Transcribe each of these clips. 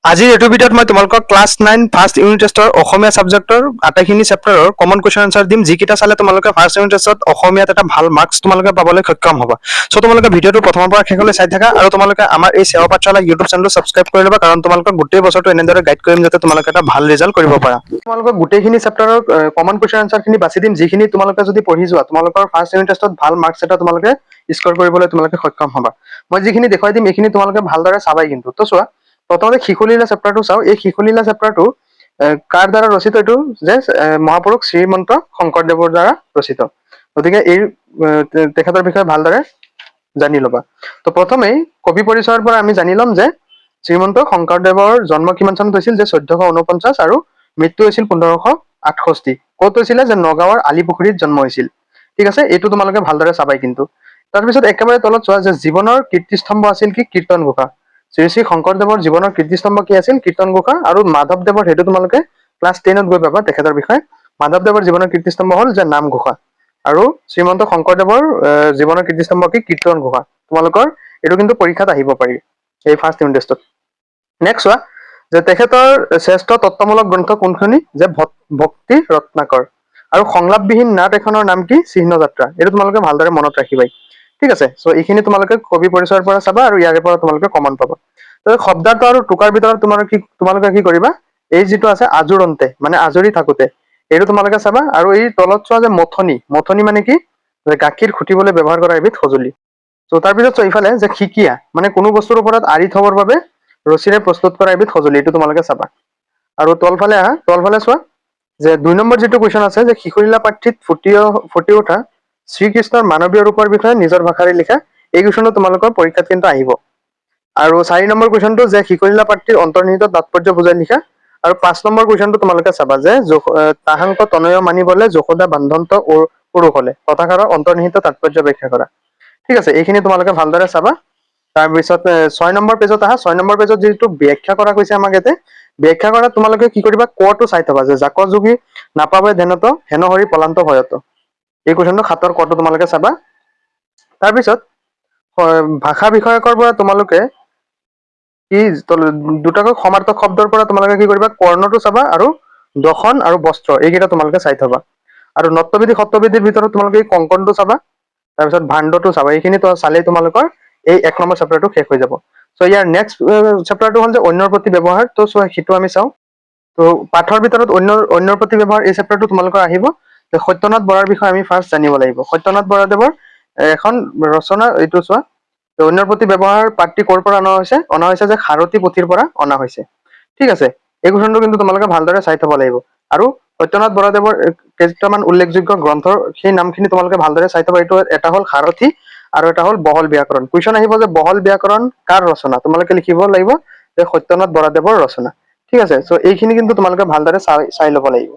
আজিৰ এইটো ভিডিঅ'ত মই তোমালোকক ক্লাছ 9 ফাৰ্ষ্ট ইউনিট টেষ্টৰ অসমীয়া ছাবজেক্টৰ আটাইখিনি চেপ্টাৰৰ কমন কুৱেশ্যন আনচাৰ দিম, যিকেইটা চালে তোমালোকে ফাৰ্ষ্ট ইউনিট টেষ্টত অসমীয়াত এটা ভাল মাৰ্কছ তোমালোকে পাবলৈ সক্ষম হ'বা। চ' তোমালোকে ভিডিঅ'টো প্ৰথমৰ পৰা শেষলৈ চাই থাকা আৰু তোমালোকে আমাৰ এই সেৱা পাঠশালা ইউটিউব চেনেলটো ছাবস্ক্ৰাইব কৰি ল'বা, কাৰণ তোমালোকক গোটেই বছৰটো এনেদৰে গাইড কৰিম যাতে তোমালোকে এটা ভাল ৰিজাল্ট কৰিব পাৰা। তোমালোকক গোটেইখিনি চেপ্টাৰৰ কমন কুৱেশ্যন আনচাৰখিনি বাছি দিম, যিখিনি তোমালোকে যদি পঢ়ি যোৱা তোমালোকৰ ফাৰ্ষ্ট ইউনিট টেষ্টত ভাল মাৰ্কছ এটা তোমালোকে স্ক'ৰ কৰিবলৈ তোমালোকে সক্ষম হ'বা। মই যিখিনি দেখুৱাই দিম এইখিনি তোমালোকে ভালদৰে চাবাই কিন্তু। তো চোৱা, প্ৰথমতে শিশুলীলা চেপ্টাৰটো চাওঁ। এই শিশুলীলা চেপ্টাৰটো কাৰ দ্বাৰা ৰচিত? এইটো যে মহাপুৰুষ শ্ৰীমন্ত শংকৰদেৱৰ দ্বাৰা ৰচিত। গতিকে এই তেখেতৰ বিষয়ে ভালদৰে জানি ল'বা। তো প্ৰথমেই কবি পৰিচয়ৰ পৰা আমি জানি ল'ম যে শ্ৰীমন্ত শংকৰদেৱৰ জন্ম কিমান চনত হৈছিল? যে 1449 আৰু মৃত্যু হৈছিল 1568। ক'ত হৈছিলে? যে নগাঁৱৰ আলিপুখুৰীত জন্ম হৈছিল। ঠিক আছে, এইটো তোমালোকে ভালদৰে চাবাই কিন্তু। তাৰপিছত একেবাৰে তলত চোৱা যে জীৱনৰ কীৰ্তিস্তম্ভ আছিল কি? কীৰ্তন ঘোষা। শ্ৰী শ্ৰী শংকৰদেৱৰ জীৱনৰ কীৰ্তিস্তম্ভ কি আছিল? কীৰ্তন ঘোষা। আৰু মাধৱদেৱৰ, সেইটো তোমালোকে ক্লাছ 10ত গৈ পাবা তেখেতৰ বিষয়ে। মাধৱদেৱৰ জীৱনৰ কীৰ্তিস্তম্ভ হ'ল যে নামঘোষা, আৰু শ্ৰীমন্ত শংকৰদেৱৰ জীৱনৰ কীৰ্তিস্তম্ভ কি? কীৰ্তন ঘোষা। তোমালোকৰ এইটো কিন্তু পৰীক্ষাত আহিব পাৰি এই ফাৰ্ষ্ট ইউনিট টেষ্টত। নেক্সট চোৱা যে তেখেতৰ শ্ৰেষ্ঠ তত্ত্বমূলক গ্ৰন্থ কোনখিনি? যে ভক্তি ৰত্নাকৰ। আৰু সংলাপবিহীন নাট এখনৰ নাম কি? চিহ্নযাত্ৰা। এইটো তোমালোকে ভালদৰে মনত ৰাখিবাই। ঠিক আছে, চ' এইখিনি তোমালোকে কবি পৰিচয়ৰ পৰা চাবা আৰু ইয়াৰে পৰা তোমালোকে কমন পাবা। শব্দাৰ্থ আৰু টোকাৰ ভিতৰত তোমালোকে কি কৰিবা? এই যিটো আছে আজোৰন্তে, মানে আজৰি থাকোতে, এইটো তোমালোকে চাবা। আৰু এই তলত চোৱা যে মথনি। মথনি মানে কি? যে গাখীৰ খুটিবলৈ ব্যৱহাৰ কৰা এবিধ সঁজুলি। চ' তাৰপিছত চোৱা ইফালে যে খিকিয়া, মানে কোনো বস্তুৰ ওপৰত আৰি থবৰ বাবে ৰছীৰে প্ৰস্তুত কৰা এবিধ সঁজুলি। এইটো তোমালোকে চাবা। আৰু তলফালে আহা, তলফালে চোৱা যে 2 নম্বৰ যিটো কুৱেশ্যন আছে যে শিশুলীলা পাঠ্যত ফুটি উঠা শ্ৰীকৃষ্ণৰ মানৱীয় ৰূপৰ বিষয়ে নিজৰ ভাষাৰে লিখা। এই কুৱেশ্যনটো তোমালোকৰ পৰীক্ষাত কিন্তু আহিব। আৰু 4 নম্বৰ কুৱেশ্যনটো যে শিশুলীলা পাঠ্যৰ অন্তৰ্নিহিত তাৎপৰ্য বুজাই লিখা। আৰু 5 নম্বৰ কুৱেশ্যনটো তোমালোকে চাবা যে তাহাংক তনয় মানিবলে যশোদা বান্ধন্ত পুৰুষ হলে, কথাষাৰৰ অন্তৰ্নিহিত তাৎপৰ্য ব্যাখ্যা কৰা। ঠিক আছে, এইখিনি তোমালোকে ভালদৰে চাবা। তাৰপিছত 6 নম্বৰ পেজত আহা। 6 নম্বৰ পেজত যিটো ব্যাখ্যা কৰা কৈছে আমাক ইয়াতে, ব্যাখ্যা কৰা তোমালোকে কি কৰিবা? কটো চাই থবা যে জাক যোগী নাপাবে ধ্যানত হেন হৰি পলান্ত ভয়ত। এই কুৱেশ্যনটো 7ৰ কটো তোমালোকে চাবা। তাৰপিছত ভাষা বিষয়কৰ পৰা তোমালোকে কি দুটাকৈ সমাৰ্থক শব্দৰ পৰা তোমালোকে কি কৰিবা? কৰ্ণটো চাবা আৰু দশন আৰু বস্ত্ৰ, এইকেইটা তোমালোকে চাই থবা। আৰু নত্যবিধি সত্যবিধিৰ ভিতৰত তোমালোকে এই কংকণটো চাবা, তাৰপিছত ভাণ্ডটো চাবা। এইখিনি চালেই তোমালোকৰ এই 1 নম্বৰ চেপ্টাৰটো শেষ হৈ যাব। চ' ইয়াৰ নেক্সট চেপ্টাৰটো হ'ল যে অন্যৰ প্ৰতি ব্যৱহাৰ। তো সেইটো আমি চাওঁ। তো পাঠৰ ভিতৰত অন্যৰ প্ৰতি ব্যৱহাৰ এই চেপ্টাৰটো তোমালোকৰ আহিব। যে সত্যনাথ বৰাৰ বিষয়ে আমি ফাৰ্ষ্ট জানিব লাগিব। সত্যনাথ বৰাদেৱৰ এখন ৰচনা এইটো চোৱা। অন্যৰ প্ৰতি ব্যৱহাৰ পাঠটি ক'ৰ পৰা অনা হৈছে? অনা হৈছে যে সাৰথী পুথিৰ পৰা অনা হৈছে। ঠিক আছে, এই কুৱেশ্যনটো কিন্তু তোমালোকে ভালদৰে চাই থব লাগিব। আৰু সত্যনাথ বৰাদেৱৰ কেইটামান উল্লেখযোগ্য গ্ৰন্থৰ সেই নামখিনি তোমালোকে ভালদৰে চাই থবা। এইটো এটা হ'ল সাৰথী আৰু এটা হ'ল বহল ব্যাকৰণ। কুৱেশ্যন আহিব যে বহল ব্যাকৰণ কাৰ ৰচনা? তোমালোকে লিখিব লাগিব যে সত্যনাথ বৰাদেৱৰ ৰচনা। ঠিক আছে, চ' এইখিনি কিন্তু তোমালোকে ভালদৰে চাই ল'ব লাগিব।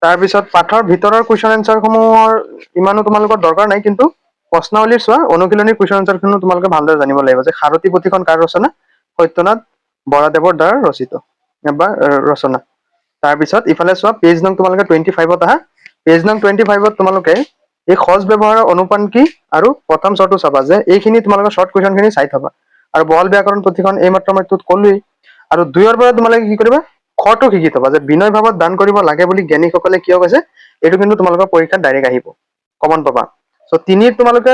তাৰপিছত পাঠৰ ভিতৰৰ কুৱেশ্যন এনচাৰ সমূহৰ ইমানো তোমালোকৰ দৰকাৰ নাই, কিন্তু প্ৰশ্নাৱলীৰ চোৱা অনুশীলনীৰ কুৱেশ্যন এনচাৰখিনিও তোমালোকে ভালদৰে জানিব লাগিব যে সাৰথী পুথিখন কাৰ ৰচনা? সত্যনাথ বৰাদেৱৰ দ্বাৰা ৰচিত বা ৰচনা। তাৰপিছত ইফালে চোৱা পেজ নং তোমালোকে 25ত আহা। পেজ নং 25ত তোমালোকে এই সজ ব্যৱহাৰৰ অনুপান কি আৰু প্ৰথম শ্বৰ্টটো চাবা। যে এইখিনি তোমালোকে শ্বৰ্ট কুৱেশ্যনখিনি চাই থবা। আৰু বহল ব্যাকৰণ পুথিখন এইমাত্ৰ মই তোত ক'লোৱেই। আৰু 2ৰ পৰা তোমালোকে কি কৰিবা? খটো শিকি থবা যে বিনয় ভাৱত দান কৰিব লাগে বুলি জ্ঞানীসকলে কিয় কৈছে? এইটো কিন্তু তোমালোকৰ পৰীক্ষাত ডাইৰেক্ট আহিব, কমন পাবা। চ' 3ত তোমালোকে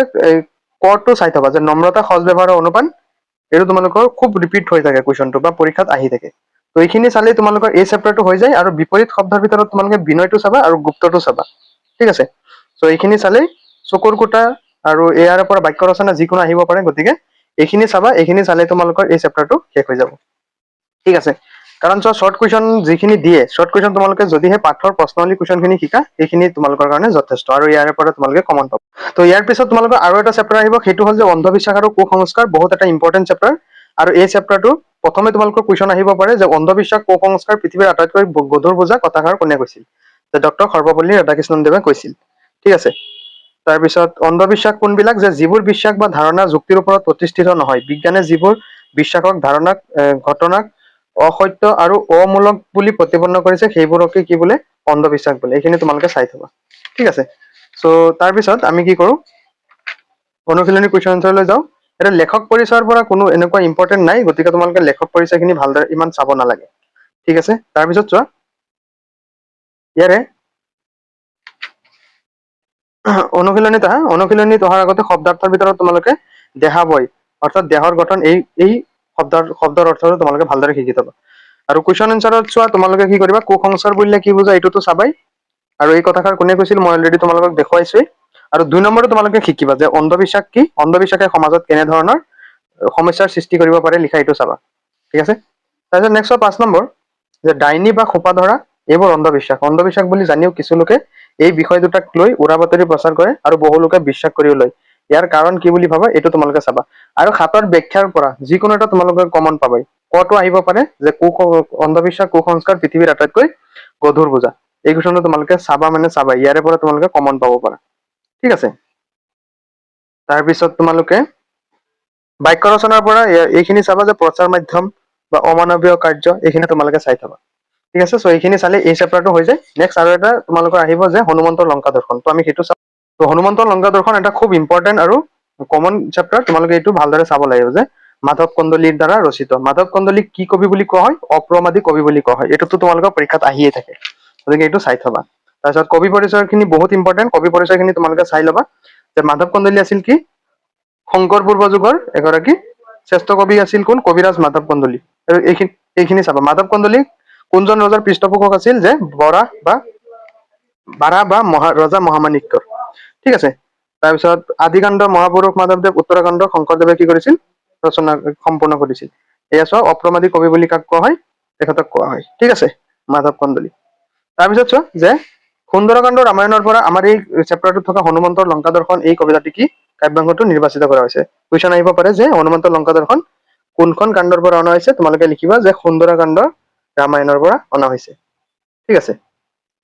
কটো চাই থবা যে নম্ৰতা সজ ব্যৱহাৰৰ অনুপান। এইটো তোমালোকৰ খুব ৰিপিট হৈ থাকে কুৱেশ্যনটো বা পৰীক্ষাত আহি থাকে। তো এইখিনি চালেই তোমালোকৰ এই চেপ্টাৰটো হৈ যায়। আৰু বিপৰীত শব্দৰ ভিতৰত তোমালোকে বিনয়টো চাবা আৰু গুপ্তটো চাবা। ঠিক আছে, চ' এইখিনি চালেই চকুৰ কুটা আৰু ইয়াৰ পৰা বাক্য ৰচনা যিকোনো আহিব পাৰে। গতিকে এইখিনি চাবা, এইখিনি চালে তোমালোকৰ এই চেপ্টাৰটো শেষ হৈ যাব। ঠিক আছে, কাৰণ চোৱা শ্বৰ্ট কুৱেশ্যন যিখিনি দিয়ে, শ্বৰ্ট কুৱেশ্যন তোমালোকে যদিহে পাঠৰ প্ৰশ্নাৱলী কুৱেশ্যনখিনি শিকা, এইখিনি তোমালোকৰ কাৰণে যথেষ্ট। আৰু ইয়াৰে পৰা তোমালোকে কমন পাবা। তো ইয়াৰ পিছত তোমালোকৰ আৰু এটা চেপ্টাৰ আহিব, সেইটো হ'ল যে অন্ধবিশ্বাস আৰু কুসংস্কাৰ। বহুত এটা ইম্পৰ্টেণ্ট চেপ্টাৰ। আৰু এই চেপ্টাৰটো প্ৰথমে তোমালোকৰ কুৱেশ্যন আহিব পাৰে যে অন্ধবিশ্বাস কুসংস্কাৰ পৃথিৱীৰ আটাইতকৈ গধুৰ বোজা কথাষাৰ কোনে কৈছিল? যে ডক্টৰ সৰ্বপল্লী ৰাধাকৃষ্ণদেৱে কৈছিল। ঠিক আছে, তাৰপিছত অন্ধবিশ্বাস কোনবিলাক? যে যিবোৰ বিশ্বাস বা ধাৰণা যুক্তিৰ ওপৰত প্ৰতিষ্ঠিত নহয়। বিজ্ঞানে যিবোৰ বিশ্বাসক ধাৰণাক ঘটনাক অসত্য আৰু অমূলক বুলি প্ৰতিপন্ন কৰিছে, সেইবোৰকে কি বোলে? অন্ধবিশ্বাস বোলে। এইখিনি তোমালোকে চাই থবা। ঠিক আছে, চ' তাৰপিছত আমি কি কৰো? অনুশীলনী কুৱেশ্যন এনচাৰলৈ যাওঁ। এটা লেখক পৰিচয়ৰ পৰা কোনো এনেকুৱা ইম্পৰ্টেণ্ট নাই, গতিকে তোমালোকে লেখক পৰিচয়খিনি ভালদৰে ইমান চাব নালাগে। ঠিক আছে, তাৰপিছত চোৱা ইয়াৰে অনুশীলনীত অহাৰ আগতে শব্দাৰ্থৰ ভিতৰত তোমালোকে দেহা বয় অৰ্থাৎ দেহৰ গঠন এই শব্দৰ অৰ্থটো তোমালোকে ভালদৰে শিকি থবা। আৰু কুৱেশ্যন এনচাৰত চোৱা তোমালোকে কি কৰিবা, কুসংস্কাৰ বুলিলে কি বুজা এইটোতো চাবাই, আৰু এই কথাষাৰ কোনে কৈছিল মই অলৰেডি তোমালোকক দেখুৱাইছোৱেই। আৰু 2 নম্বৰটো তোমালোকে শিকিবা যে অন্ধবিশ্বাস কি, অন্ধবিশ্বাসে সমাজত কেনেধৰণৰ সমস্যাৰ সৃষ্টি কৰিব পাৰে লিখা, এইটো চাবা। ঠিক আছে, তাৰপিছত নেক্সট 5 নম্বৰ যে ডাইনী বা খোপা ধৰা এইবোৰ অন্ধবিশ্বাস বুলি জানিও কিছু লোকে এই বিষয় দুটাক লৈ উৰা বাতৰি প্ৰচাৰ কৰে আৰু বহু লোকে বিশ্বাস কৰিও লয়। ইয়াৰ কাৰণ কি বুলি ভাবা এইটো তোমালোকে চাবা। আৰু হাতৰ ব্যাখ্যাৰ পৰা যিকোনো এটা তোমালোকে কমন পাবাই, কটো আহিব পাৰে যে অন্ধবিশ্বাস কুসংস্কাৰ পৃথিৱীৰ আটাইতকৈ গধুৰ বোজা। এই কুৱেশ্যনটো তোমালোকে চাবা মানে চাবা, ইয়াৰে পৰা তোমালোকে কমন পাব পাৰা। ঠিক আছে, তাৰপিছত তোমালোকে বাক্য ৰচনাৰ পৰা এইখিনি চাবা যে প্ৰচাৰ মাধ্যম বা অমানৱীয় কাৰ্য এইখিনি তোমালোকে চাই থবা। ঠিক আছে, চ' এইখিনি চালে এই চেপ্টাৰটো হৈ যায়। নেক্সট আৰু এটা তোমালোকৰ আহিব যে হনুমন্তৰ লংকা দৰ্শন, তো আমি সেইটো চাম। তো হনুমন্তৰ লংকা দৰ্শন এটা খুব ইম্পৰ্টেণ্ট আৰু কমন চেপ্টাৰ, তোমালোকে এইটো ভালদৰে চাব লাগিব যে মাধৱ কন্দলীৰ দ্বাৰা ৰচিত। মাধৱ কন্দলীক কি কবি বুলি কোৱা হয়, অপ্ৰমাদী কবি বুলি কোৱা হয়। এইটোতো তোমালোকৰ পৰীক্ষাত আহিয়ে থাকে, গতিকে এইটো চাই থবা। তাৰপিছত কবি পৰিচয়খিনি বহুত ইম্পৰ্টেণ্ট, কবি পৰিচয়খিনি তোমালোকে চাই ল'বা যে মাধৱ কন্দলী আছিল কি, শংকৰ পূৰ্ব যুগৰ এগৰাকী শ্ৰেষ্ঠ কবি আছিল কোন, কবিৰাজ মাধৱ কন্দলী। আৰু এইখিনি চাবা। মাধৱ কন্দলী কোনজন ৰজাৰ পৃষ্ঠপোষক আছিল, যে বাৰা বা ৰজা মহামাণিক্যৰ। ঠিক আছে, তাৰপিছত আদিকাণ্ড মহাপুৰুষ মাধৱদেৱ, উত্তৰাখণ্ড শংকৰদেৱে কি কৰিছিল, ৰচনা সম্পূৰ্ণ কৰিছিল। এয়া চোৱা অপ্ৰমাদী কবি বুলি কাক কোৱা হয়, তেখেতক কোৱা হয়। ঠিক আছে, মাধৱ কন্দলী। তাৰপিছত চোৱা যে সুন্দৰকাণ্ড ৰামায়ণৰ পৰা আমাৰ এই চেপ্টাৰটোত থকা হনুমন্তৰ লংকা দৰ্শন এই কবিতাটি কি কাব্যাংশটো নিৰ্বাচিত কৰা হৈছে। কুৱেশ্যন আহিব পাৰে যে হনুমন্তৰ লংকা দৰ্শন কোনখন কাণ্ডৰ পৰা অনা হৈছে, তোমালোকে লিখিবা যে সুন্দৰকাণ্ড ৰামায়ণৰ পৰা অনা হৈছে। ঠিক আছে,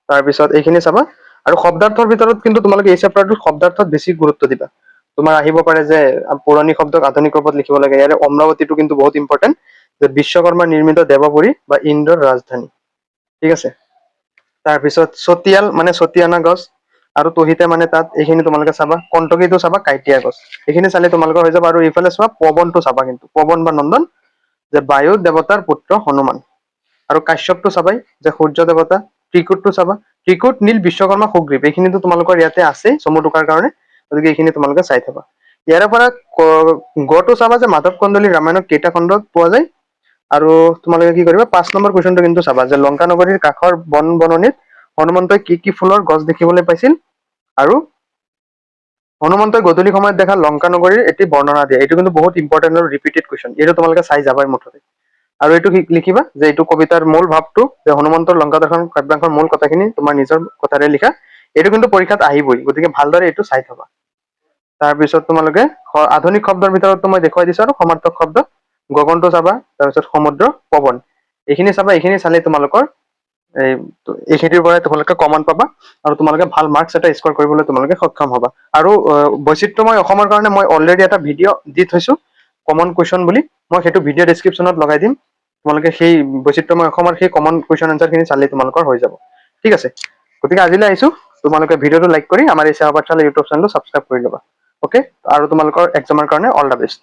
তাৰপিছত এইখিনি চাবা। আৰু শব্দাৰ্থৰ ভিতৰত কিন্তু তোমালোকে এই চেপ্টাৰটোত শব্দাৰ্থত বেছি গুৰুত্ব দিবা। তোমাৰ আহিব পাৰে যে পুৰণি শব্দক আধুনিক ৰূপত লিখিব লাগে, ইয়াৰে অমৰাৱতীটো কিন্তু বহুত ইম্পৰ্টেণ্ট, যে বিশ্বকৰ্মা নিৰ্মিত দেৱপুৰী বা ইন্দ্ৰৰ ৰাজধানী। ঠিক আছে, তাৰপিছত চতিয়াল মানে চতিয়ানা গছ, আৰু তহিতে মানে তাত, এইখিনি তোমালোকে চাবা। কণ্টকীটো চাবা, কাইটীয়া গছ, এইখিনি চালে তোমালোকৰ হৈ যাব। আৰু এইফালে চোৱা পৱনটো চাবা, কিন্তু পৱন বা নন্দন যে বায়ু দেৱতাৰ পুত্ৰ হনুমান। আৰু কাশ্যপটো চাবাই যে সূৰ্য দেৱতা। ত্ৰিকুটটো চাবা, ত্ৰিকুট নীল বিশ্বকৰ্মা সুগ্ৰীৱ, এইখিনিতো তোমালোকৰ ইয়াতে আছে চমু টোকাৰ কাৰণে, গতিকে এইখিনি তোমালোকে চাই থবা। ইয়াৰে পৰা গটো চাবা যে মাধৱ কন্দলী ৰামায়ণত কেইটা খণ্ডত পোৱা যায়। আৰু তোমালোকে কি কৰিবা, 5 নম্বৰ কুৱেশ্যনটো কিন্তু চাবা যে লংকা নগৰীৰ কাষৰ বন বননিত হনুমন্তই কি কি ফুলৰ গছ দেখিবলৈ পাইছিল, আৰু হনুমন্তই গধূলি সময়ত দেখা লংকা নগৰীৰ এটি বৰ্ণনা দিয়ে। এইটো কিন্তু বহুত ইম্পৰ্টেণ্ট আৰু ৰিপিটেড কুৱেশ্যন, এইটো তোমালোকে চাই যাবাই মুঠতে। আৰু এইটো লিখিবা যে এইটো কবিতাৰ মূল ভাৱটো, যে হনুমন্তৰ লংকা দৰ্শন কাব্যাংশৰ মূল কথাখিনি তোমাৰ নিজৰ কথাৰে লিখা। এইটো কিন্তু পৰীক্ষাত আহিবই, গতিকে ভালদৰে এইটো চাই থবা। তাৰপিছত তোমালোকে আধুনিক শব্দৰ ভিতৰতো মই দেখুৱাই দিছো, আৰু সমাৰ্থক শব্দ গগনটো চাবা, তাৰপিছত সমুদ্ৰ, পৱন, এইখিনি চাবা। এইখিনি চালে তোমালোকৰ এইখিনিৰ পৰাই তোমালোকে কমন পাবা, আৰু তোমালোকে ভাল মাৰ্কছ এটা স্ক'ৰ কৰিবলৈ তোমালোকে সক্ষম হবা। আৰু বৈচিত্ৰময় অসমৰ কাৰণে মই অলৰেডি এটা ভিডিঅ' দি থৈছো, কমন কুৱেশ্যন বুলি, মই সেইটো ভিডিঅ' ডেছক্ৰিপশ্যনত লগাই দিম। তোমালোকে সেই বৈচিত্ৰময় অসমৰ সেই কমন কুৱেশ্যন এনচাৰখিনি চালে তোমালোকৰ হৈ যাব। ঠিক আছে, গতিকে আজিলৈ আহিছো। তোমালোকে ভিডিঅ'টো লাইক কৰি আমাৰ এই সেৱা পাঠশালা ইউটিউব চেনেলটো ছাবস্ক্ৰাইব কৰি ল'বা। অ'কে, আৰু তোমালোকৰ এক্সামৰ কাৰণে অল দ্য বেষ্ট।